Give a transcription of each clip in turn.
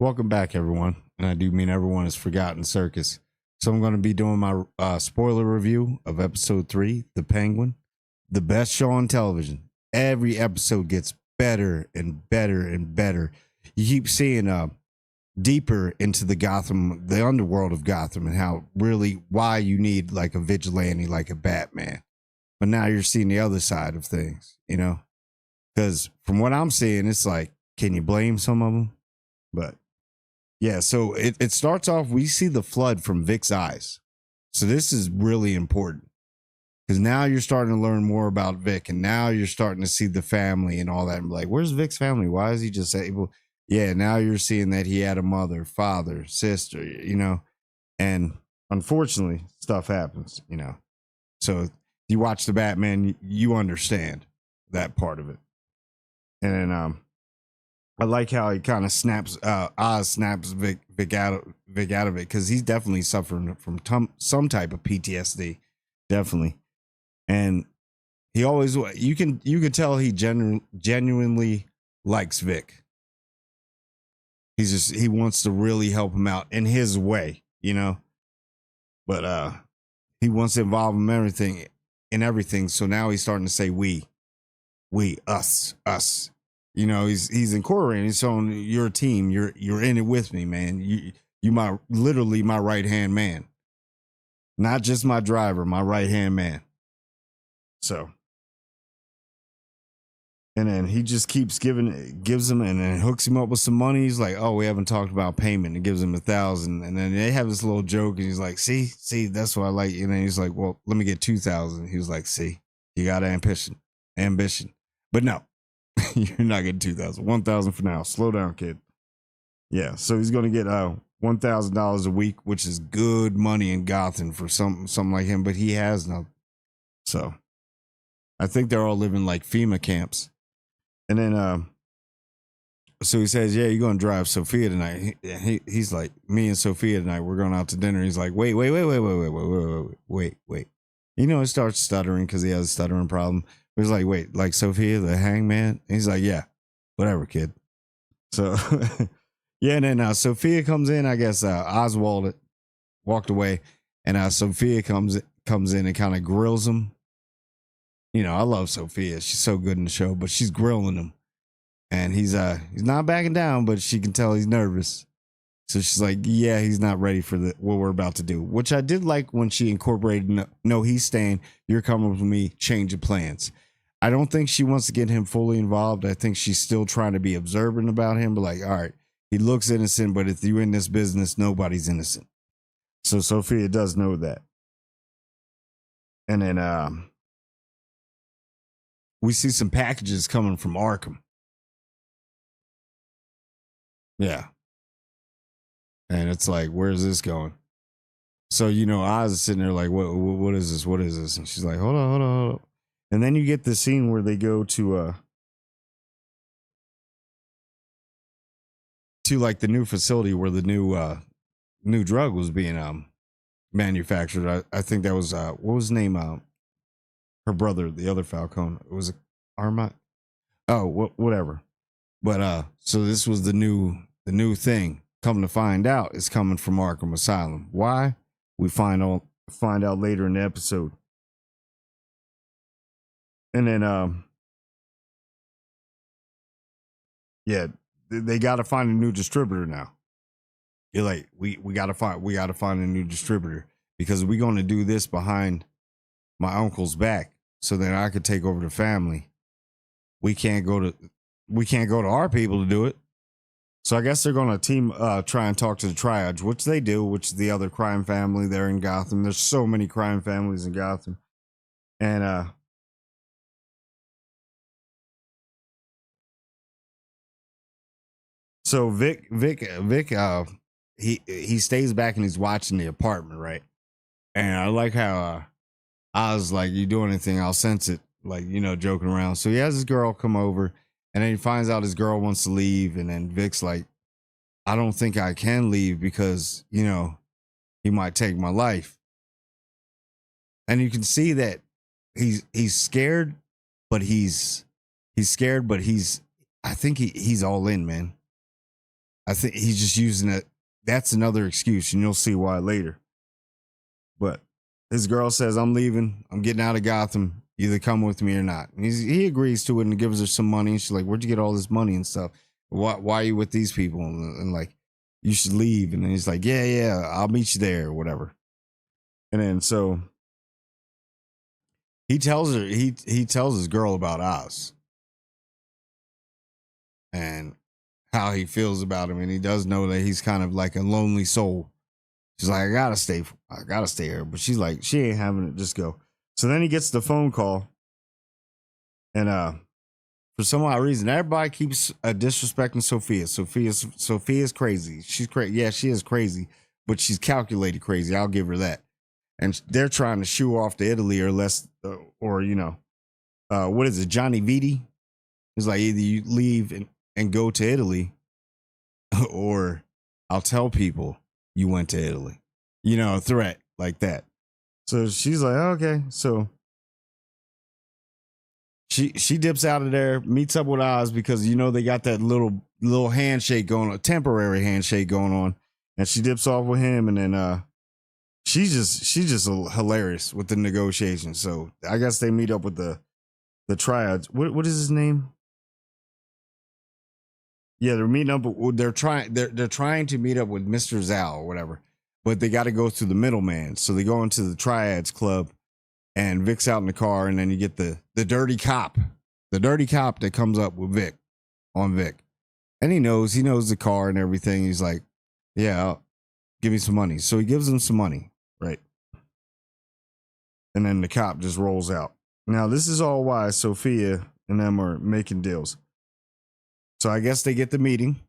Welcome back, everyone. And I do mean everyone is Forgotten Circus. So I'm going to be doing my spoiler review of episode 3, The Penguin, the best show on television. Every episode gets better and better and better. You keep seeing deeper into the Gotham, the underworld of Gotham, and how really why you need like a vigilante like a Batman. But now you're seeing the other side of things, because from what I'm seeing, it's like, can you blame some of them? But yeah, so it starts off, we see the flood from Vic's eyes. So this is really important because now you're starting to learn more about Vic, and now you're starting to see the family and all that. And like, where's Vic's family? Why is he just able? Yeah, now you're seeing that he had a mother, father, sister, and unfortunately, stuff happens. So you watch the Batman, you understand that part of it. And then I like how he kind of snaps Oz snaps Vic out of it because he's definitely suffering from some type of PTSD, definitely. And he always you can tell he genuinely likes Vic. He wants to really help him out in his way. But he wants to involve him in everything. So now he's starting to say we, us. He's incorporating. He's showing you're a team. You're in it with me, man. You my literally my right hand man, not just my driver, my right hand man. So, and then he just gives him, and then hooks him up with some money. He's like, "Oh, we haven't talked about payment." And gives him 1,000, and then they have this little joke, and he's like, "See, that's what I like." And then he's like, "Well, let me get 2,000." He was like, "See, you got ambition, but no." You're not getting 2,000. 1,000 for now. Slow down, kid. Yeah, so he's gonna get $1,000 a week, which is good money in Gotham for something like him, but he has no. So I think they're all living like FEMA camps. And then so he says, "Yeah, you're gonna drive Sofia tonight." He's like, "Me and Sofia tonight, we're going out to dinner." He's like, wait. He starts stuttering because he has a stuttering problem. He's like, "Wait, like Sofia the hangman?" And he's like, "Yeah, whatever, kid." So yeah, and then Sofia comes in. I guess Oswald walked away, and Sofia comes in and kind of grills him. I love Sofia. She's so good in the show, but she's grilling him, and he's not backing down, but she can tell he's nervous. So she's like, "Yeah, he's not ready for what we're about to do," which I did like when she incorporated. No, he's staying. You're coming with me. Change of plans. I don't think she wants to get him fully involved. I think she's still trying to be observant about him, but like, all right, he looks innocent, but if you're in this business, nobody's innocent. So Sophia does know that. And then we see some packages coming from Arkham. Yeah. And it's like, where's this going? So, Oz is sitting there like, what is this? What is this? And she's like, hold on. And then you get the scene where they go to like the new facility where the new drug was being manufactured. I think that was what was his name? Her brother, the other Falcone. It was Armand. Oh, whatever. But so this was the new thing. Come to find out, it's coming from Arkham Asylum. Why? We find out later in the episode. And then yeah, they got to find a new distributor now. You're like, we got to find a new distributor because we're going to do this behind my uncle's back so that I could take over the family. We can't go to our people to do it. So I guess they're going to try and talk to the Triage, which they do, which is the other crime family there in Gotham. There's so many crime families in Gotham. And so Vic he stays back and he's watching the apartment, right? And I like how I was like, "You do anything, I'll sense it," like, joking around. So he has his girl come over, and then he finds out his girl wants to leave, and then Vic's like, "I don't think I can leave because he might take my life." And you can see that he's scared, but he's scared, but I think he's all in, man. I think he's just using it. That's another excuse, and you'll see why later. But his girl says, I'm leaving. I'm getting out of Gotham. Either come with me or not. And he agrees to it and gives her some money. And she's like, where'd you get all this money and stuff? Why are you with these people? And like, you should leave. And then he's like, yeah, I'll meet you there or whatever. And then so he tells her, he tells his girl about Oz and how he feels about him. And he does know that he's kind of like a lonely soul. She's like, I gotta stay here. But she's like, she ain't having it. Just go. So then he gets the phone call. And for some odd reason, everybody keeps disrespecting Sofia. Sophia's crazy. She's crazy. Yeah, she is crazy, but she's calculated crazy. I'll give her that. And they're trying to shoo off to Italy or less, or what is it? Johnny Viti. He's like, either you leave and go to Italy, or I'll tell people you went to Italy. A threat like that. So she's like, okay. So she dips out of there, meets up with Oz because they got that little handshake going on, temporary handshake going on, and she dips off with him, and then she's just hilarious with the negotiations. So I guess they meet up with the triads. What is his name? Yeah, they're meeting up. They're trying to meet up with Mr. Zhao or whatever, but they got to go through the middleman. So they go into the triads club. And Vic's out in the car, and then you get the dirty cop that comes up with Vic. And he knows the car and everything. He's like, yeah, give me some money. So he gives him some money, right? And then the cop just rolls out. Now, this is all why Sofia and them are making deals. So I guess they get the meeting,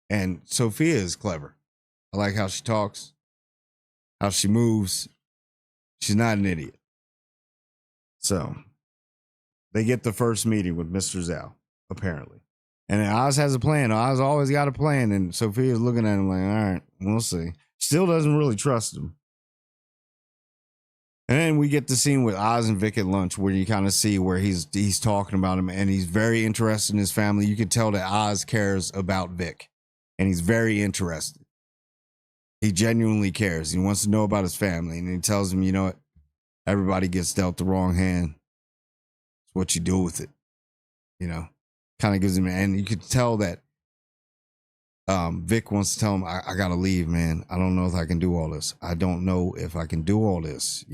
and Sofia is clever. I like how she talks, how she moves. She's not an idiot. So they get the first meeting with Mr. Zhao, apparently. And then Oz has a plan. Oz always got a plan. And Sophia's looking at him like, all right, we'll see. Still doesn't really trust him. And then we get the scene with Oz and Vic at lunch where you kind of see where he's talking about him and he's very interested in his family. You can tell that Oz cares about Vic and he's very interested. He genuinely cares. He wants to know about his family. And he tells him, you know what? Everybody gets dealt the wrong hand. It's what you do with it. Kind of gives him, and you could tell that Vic wants to tell him, I got to leave, man. I don't know if I can do all this. I don't know if I can do all this,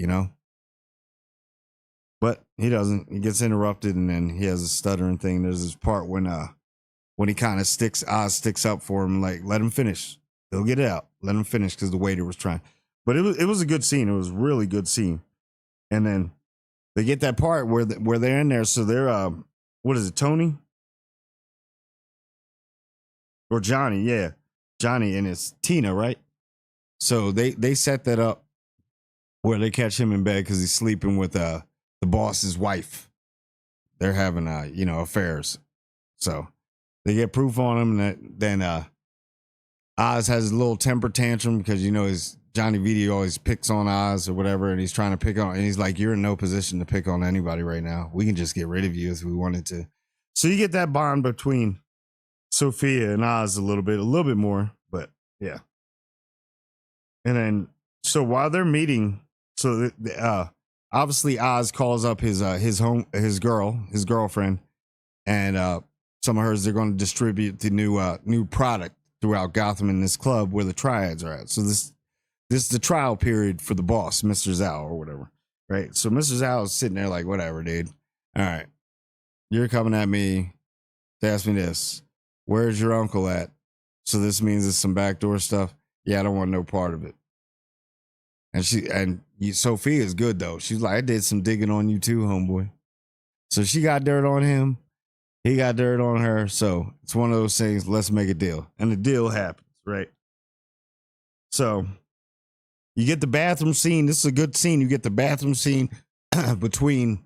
But he doesn't. He gets interrupted, and then he has a stuttering thing. There's this part when he kind of Oz sticks up for him, like, let him finish. He'll get it out. Let him finish because the waiter was trying. But it was a good scene. It was a really good scene. And then they get that part where they're in there. So they're, what is it, Tony? Or Johnny, yeah. Johnny and it's Tina, right? So they set that up where they catch him in bed because he's sleeping with the boss's wife. They're having, affairs. So they get proof on him. And then Oz has a little temper tantrum because, his Johnny Vito always picks on Oz or whatever, and he's trying to pick on, and he's like, you're in no position to pick on anybody right now. We can just get rid of you if we wanted to. So you get that bond between Sofia and Oz a little bit more, but yeah. And then, so while they're meeting, so obviously Oz calls up his girlfriend, and some of hers, they're going to distribute the new product throughout Gotham in this club where the triads are at. So this is the trial period for the boss, Mr. Zhao or whatever, right? So Mr. Zhao is sitting there like, whatever, dude. All right, you're coming at me to ask me this. Where's your uncle at? So this means it's some backdoor stuff. Yeah, I don't want no part of it. And Sophia is good though. She's like, I did some digging on you too, homeboy. So she got dirt on him. He got dirt on her. So it's one of those things. Let's make a deal. And the deal happens, right? So you get the bathroom scene. This is a good scene. You get the bathroom scene between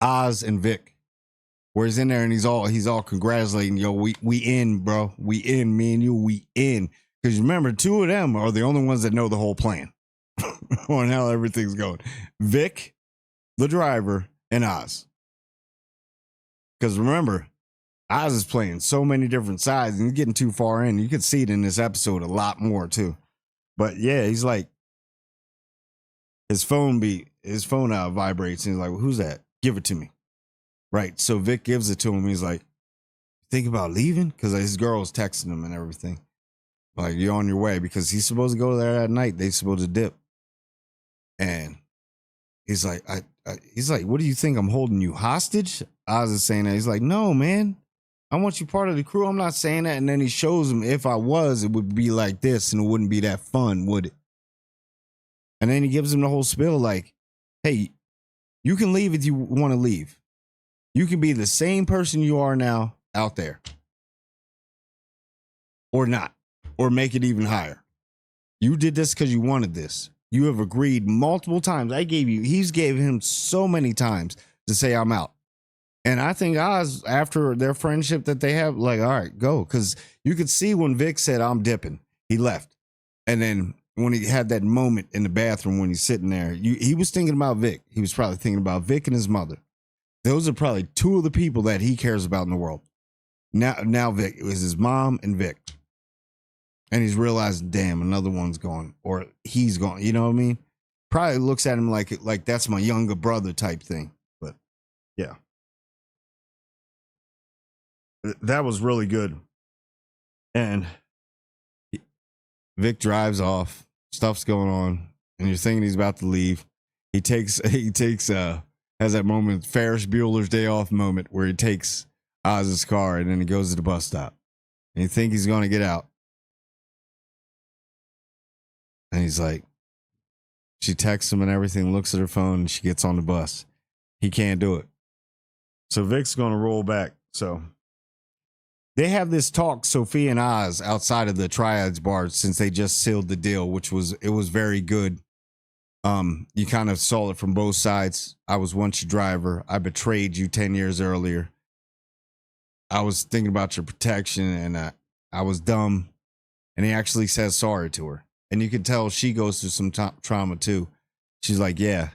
Oz and Vic, where he's in there and he's all congratulating, yo, we in, bro. We in, me and you, we in. Because remember, two of them are the only ones that know the whole plan on how everything's going. Vic, the driver, and Oz. Because remember, Oz is playing so many different sides and he's getting too far in. You could see it in this episode a lot more too. But yeah, he's like, his phone vibrates and he's like, well, who's that? Give it to me. Right. So Vic gives it to him. He's like, think about leaving? Because his girl's texting him and everything. Like, you're on your way because he's supposed to go there that night. They're supposed to dip. And he's like, he's like, what do you think? I'm holding you hostage? Oz is saying that. He's like, no, man. I want you part of the crew. I'm not saying that. And then he shows him, if I was, it would be like this and it wouldn't be that fun, would it? And then he gives him the whole spiel like, hey, you can leave if you want to leave. You can be the same person you are now out there. Or not. Or make it even higher. You did this because you wanted this. You have agreed multiple times. He's gave him so many times to say I'm out. And I think Oz, after their friendship that they have, like, all right, go. Because you could see when Vic said, I'm dipping, he left. And then when he had that moment in the bathroom when he's sitting there, he was thinking about Vic. He was probably thinking about Vic and his mother. Those are probably two of the people that he cares about in the world. Now Vic, it was his mom and Vic. And he's realized, damn, another one's gone. Or he's gone. You know what I mean? Probably looks at him like that's my younger brother type thing. But yeah. That was really good. And Vic drives off. Stuff's going on. And you're thinking he's about to leave. He takes has that moment, Ferris Bueller's Day Off moment, where he takes Oz's car and then he goes to the bus stop. And you think he's going to get out. And he's like, she texts him and everything, looks at her phone, and she gets on the bus. He can't do it. So Vic's going to roll back. So they have this talk, Sofia and Oz, outside of the Triads bar since they just sealed the deal, which was very good. You kind of saw it from both sides. I was once your driver. I betrayed you 10 years earlier. I was thinking about your protection and I was dumb. And he actually says sorry to her. And you can tell she goes through some trauma too. She's like, yeah.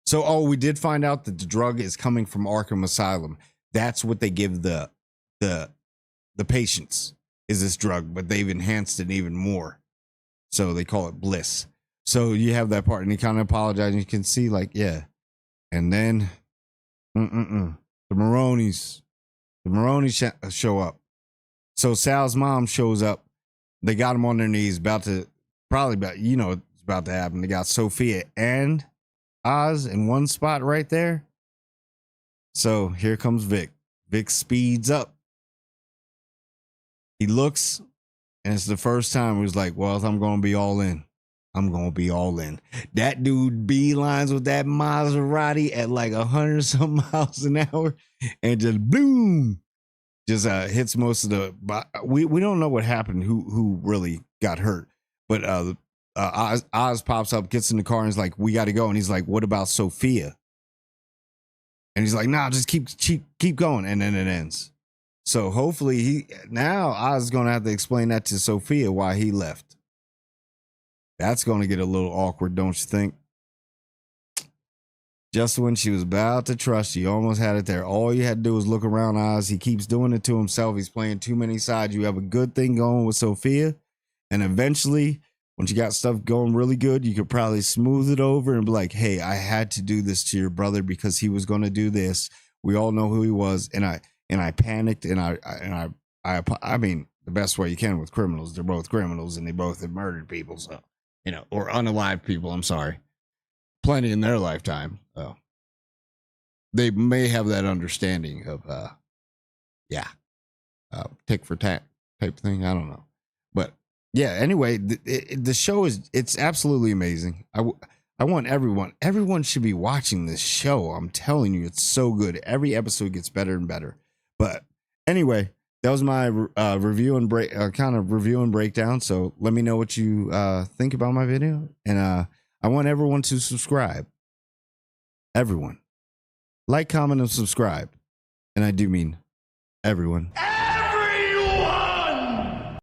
So, we did find out that the drug is coming from Arkham Asylum. That's what they give the patients, is this drug, but they've enhanced it even more. So they call it Bliss. So you have that part, and he kind of apologizes. You can see, like, yeah. And then, the Maronis show up. So Sal's mom shows up. They got him on their knees, it's about to happen. They got Sofia and Oz in one spot right there. So here comes Vic. Vic speeds up. He looks, and it's the first time he was like, well, I'm going to be all in. I'm going to be all in. That dude beelines with that Maserati at like 100 some miles an hour and just boom, just hits most of the. We don't know what happened, who really got hurt, but Oz pops up, gets in the car, and is like, we got to go. And he's like, what about Sofia? And he's like, nah, just keep going. And then it ends. So hopefully Oz is going to have to explain that to Sofia why he left. That's going to get a little awkward, don't you think? Just when she was about to trust you, almost had it there. All you had to do was look around Oz. He keeps doing it to himself. He's playing too many sides. You have a good thing going with Sofia. And eventually, when you got stuff going really good, you could probably smooth it over and be like, hey, I had to do this to your brother because he was going to do this. We all know who he was. And I panicked and I mean, the best way you can with criminals, they're both criminals and they both have murdered people. So, or unalived people. I'm sorry. Plenty in their lifetime. So they may have that understanding of, tick for tack type thing. I don't know. But yeah, anyway, the show it's absolutely amazing. I want everyone should be watching this show. I'm telling you, it's so good. Every episode gets better and better. But anyway, that was my review and breakdown. So let me know what you think about my video. And I want everyone to subscribe. Everyone. Like, comment, and subscribe. And I do mean everyone.